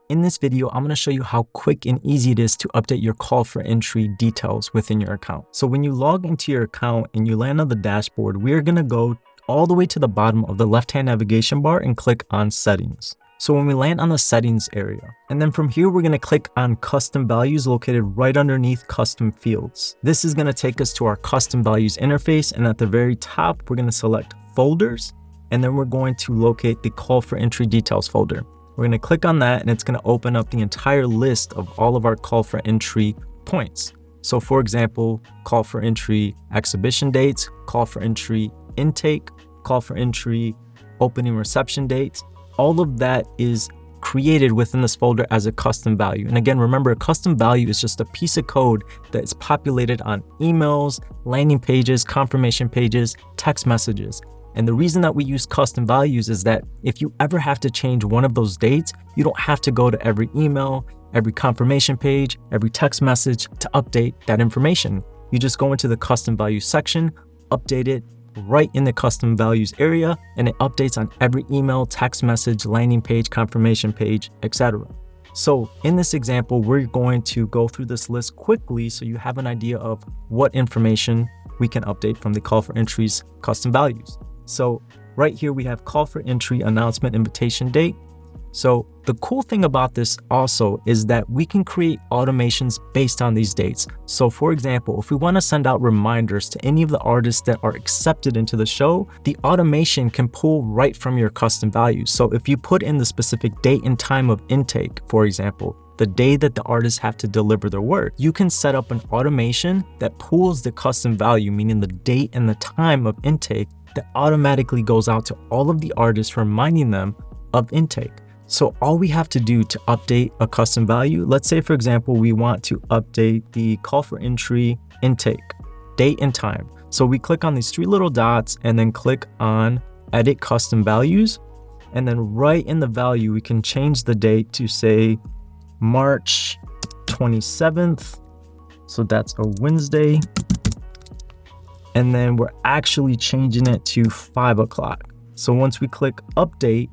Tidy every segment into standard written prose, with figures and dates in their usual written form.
In this video, I'm going to show you how quick and easy it is to update your call for entry details within your account. So when you log into your account and you land on the dashboard, we're going to go all the way to the bottom of the left-hand navigation bar and click on settings. So when we land on the settings area, and then from here, we're going to click on custom values located right underneath custom fields. This is going to take us to our custom values interface. And at the very top, we're going to select folders, and then we're going to locate the call for entry details folder. We're going to click on that and it's going to open up the entire list of all of our call for entry points. So for example, call for entry exhibition dates, call for entry intake, call for entry opening reception dates. All of that is created within this folder as a custom value. And again, remember, a custom value is just a piece of code that is populated on emails, landing pages, confirmation pages, text messages. And the reason that we use custom values is that if you ever have to change one of those dates, you don't have to go to every email, every confirmation page, every text message to update that information. You just go into the custom values section, update it right in the custom values area, and it updates on every email, text message, landing page, confirmation page, etc. So in this example, we're going to go through this list quickly so you have an idea of what information we can update from the call for entries custom values. So right here, we have call for entry announcement invitation date. So the cool thing about this also is that we can create automations based on these dates. So for example, if we want to send out reminders to any of the artists that are accepted into the show, the automation can pull right from your custom values. So if you put in the specific date and time of intake, for example, the day that the artists have to deliver their work, you can set up an automation that pulls the custom value, meaning the date and the time of intake, that automatically goes out to all of the artists, reminding them of intake. So all we have to do to update a custom value, let's say, for example, we want to update the call for entry intake, date and time. So we click on these three little dots and then click on edit custom values. And then right in the value, we can change the date to say March 27th. So that's a Wednesday. And then we're actually changing it to 5 o'clock. So once we click update,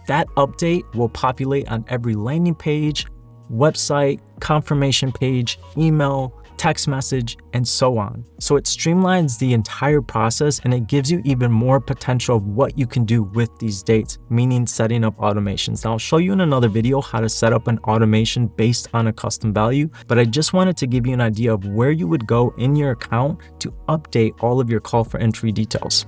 that update will populate on every landing page, website, confirmation page, email, text message, and so on. So it streamlines the entire process and it gives you even more potential of what you can do with these dates, meaning setting up automations. Now I'll show you in another video how to set up an automation based on a custom value, but I just wanted to give you an idea of where you would go in your account to update all of your call for entry details.